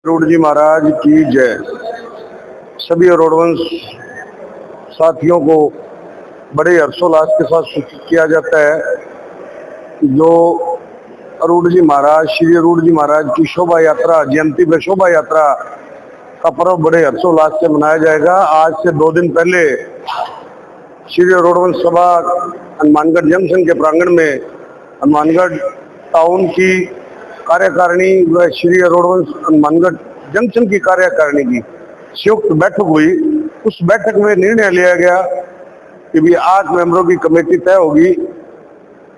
Road जी महाराज की जय। सभी रोडवंश साथियों को बड़े हर्षोल्लास के साथ सूचित किया जाता है जो अरूढ़ जी महाराज श्री अरूढ़ जी महाराज की शोभा यात्रा जयंती में शोभा यात्रा का पर्व बड़े हर्षोल्लास से मनाया जाएगा। आज से 2 दिन पहले श्री रोडवंश सभा हनुमानगढ़ जंक्शन के प्रांगण में हनुमानगढ़ टाउन की कार्यकारिणी व श्री रोडवंश हनुमानगढ़ जंक्शन की कार्यकारिणी की संयुक्त बैठक हुई। उस बैठक में निर्णय लिया गया कि भी 8 मेंबरों की कमेटी तय होगी।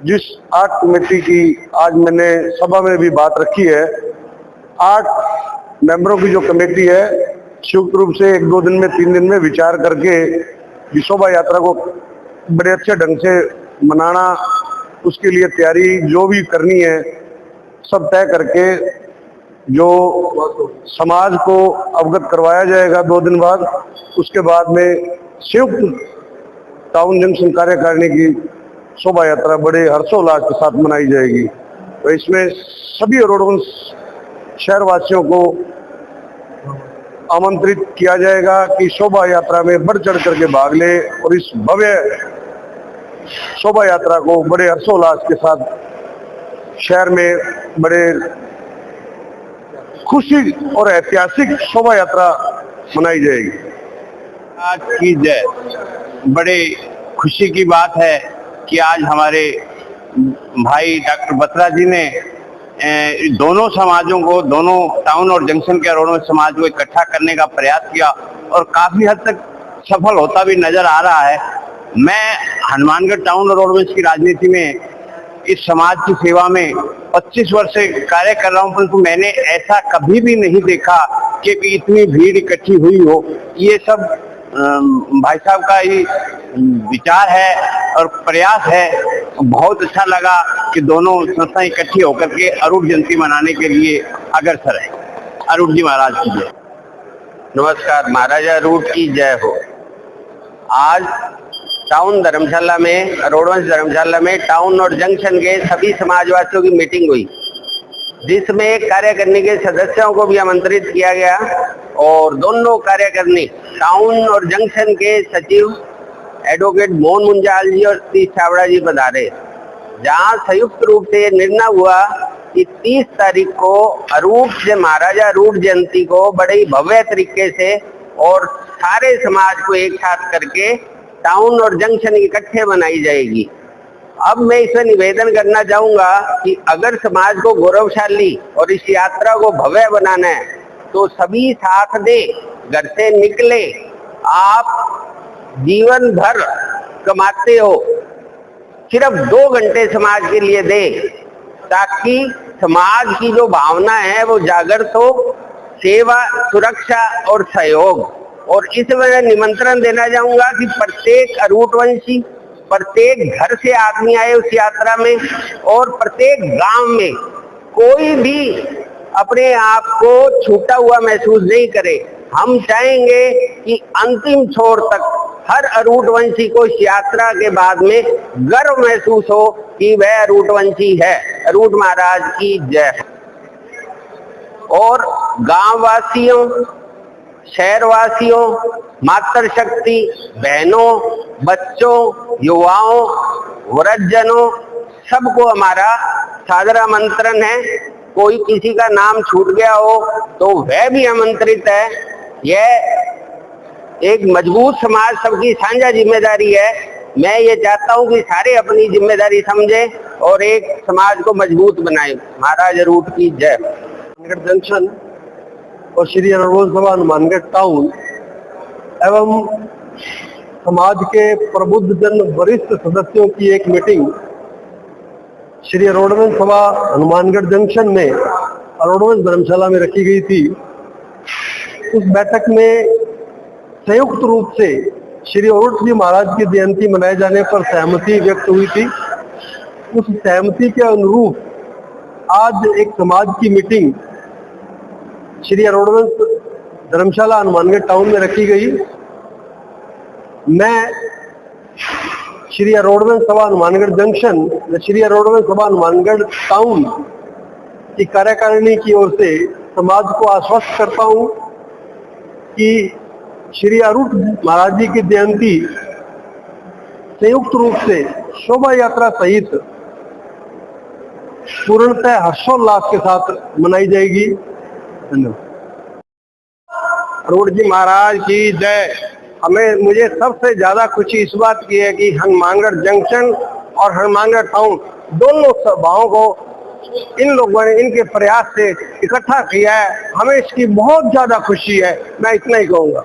जिस 8 कमेटी की आज मैंने सभा में भी बात रखी है, 8 मेंबरों की जो कमेटी है संयुक्त रूप से 1-2 दिन में 3 दिन में विचार करके शोभा यात्रा को बड़े अच्छे ढंग से मनाना, उसके लिए तैयारी जो भी करनी है सब तय करके जो समाज को अवगत करवाया जाएगा 2 दिन बाद। उसके बाद में संयुक्त टाउन जंक्शन कार्यकारिणी की शोभा यात्रा बड़े हर्षोल्लास के साथ मनाई जाएगी। तो इसमें सभी रोडवंश शहरवासियों को आमंत्रित किया जाएगा कि शोभा यात्रा में बढ़ चढ़ करके भाग ले और इस भव्य शोभा यात्रा को बड़े हर्षोल्लास के साथ शहर में बड़े खुशी और ऐतिहासिक शोभा यात्रा मनाई जाएगी। आज की जय। बड़े खुशी की बात है कि आज हमारे भाई डॉक्टर बत्रा जी ने दोनों समाजों को, दोनों टाउन और जंक्शन के रोडवंश समाज को इकट्ठा करने का प्रयास किया और काफी हद तक सफल होता भी नजर आ रहा है। मैं हनुमानगढ़ टाउन और रोडवंश की राजनीति में इस समाज की सेवा में 25 वर्ष से कार्य कर रहा हूं, परंतु मैंने ऐसा कभी भी नहीं देखा कि इतनी भीड़ इकट्ठी हुई हो। ये सब भाई साहब का ही विचार है और प्रयास है। बहुत अच्छा लगा कि दोनों संस्थाएं इकट्ठी होकर के अरूढ़ जयंती मनाने के लिए अग्रसर है। अरूढ़ जी महाराज की जय। नमस्कार। महाराजा अरूढ़ की जय हो। आज टाउन धर्मशाला में, रोडवंश धर्मशाला में टाउन और जंक्शन के सभी समाजवासियों की मीटिंग हुई, जिसमें कार्यकारिणी के सदस्यों को भी आमंत्रित किया गया और दोनों कार्यकारिणी टाउन और जंक्शन के सचिव एडवोकेट मोहन मुंजाल जी और सतीश छाबड़ा जी पधारे, जहां संयुक्त रूप से निर्णय हुआ कि 30 तारीख को अरूढ़ से महाराजा अरूढ़ जयंती को बड़े ही भव्य तरीके से और सारे समाज को एक साथ करके टाउन और जंक्शन इकट्ठे बनाई जाएगी। अब मैं इसमें निवेदन करना चाहूंगा कि अगर समाज को गौरवशाली और इस यात्रा को भव्य बनाना है तो सभी साथ दे, घर से निकले। आप जीवन भर कमाते हो, सिर्फ 2 घंटे समाज के लिए दे, ताकि समाज की जो भावना है वो जागृत हो, सेवा, सुरक्षा और सहयोग। और इस वजह निमंत्रण देना चाहूंगा कि प्रत्येक अरूढ़वंशी, प्रत्येक घर से आदमी आए उस यात्रा में और प्रत्येक गांव में कोई भी अपने आप को छूटा हुआ महसूस नहीं करे। हम चाहेंगे कि अंतिम छोर तक हर अरूढ़वंशी को इस यात्रा के बाद में गर्व महसूस हो कि वह अरूढ़वंशी है। अरूढ़ महाराज की जय। और गांव वासियों, शहरवासियों, मातृशक्ति, बहनों, बच्चों, युवाओं, वृद्धजनों, सबको हमारा सादर आमंत्रण है। कोई किसी का नाम छूट गया हो तो वह भी आमंत्रित है। यह एक मजबूत समाज सबकी साझा जिम्मेदारी है। मैं ये चाहता हूं कि सारे अपनी जिम्मेदारी समझें और एक समाज को मजबूत बनाएं। महाराज अरूढ़ की जय। हनुमानगढ़ जंक्शन और श्री रोडवंश सभा हनुमानगढ़ टाउन एवं समाज के प्रबुद्ध जन वरिष्ठ सदस्यों की एक मीटिंग श्री रोडवंश सभा हनुमानगढ़ जंक्शन में रोडवंश धर्मशाला में रखी गई थी। उस बैठक में संयुक्त रूप से श्री अरूढ़ जी महाराज की जयंती मनाए जाने पर सहमति व्यक्त हुई थी। उस सहमति के अनुरूप आज एक समाज की मीटिंग श्री रोडवंश धर्मशाला हनुमानगढ़ टाउन में रखी गई। मैं श्री रोडवंश सभा हनुमानगढ़ जंक्शन, श्री रोडवंश सभा हनुमानगढ़ टाउन की कार्यकारिणी की ओर से समाज को आश्वस्त करता हूं कि श्री आरूढ़ महाराज जी की जयंती संयुक्त रूप से शोभा यात्रा सहित पूर्णतः हर्षोल्लास के साथ मनाई जाएगी। धन्यवाद। आरूढ़ जी महाराज की जय। मुझे सबसे ज्यादा खुशी इस बात की है कि हनुमानगढ़ जंक्शन और हनुमानगढ़ टाउन दोनों सभाओं को इन लोगों ने इनके प्रयास से इकट्ठा किया है। हमें इसकी बहुत ज्यादा खुशी है। मैं इतना ही कहूंगा।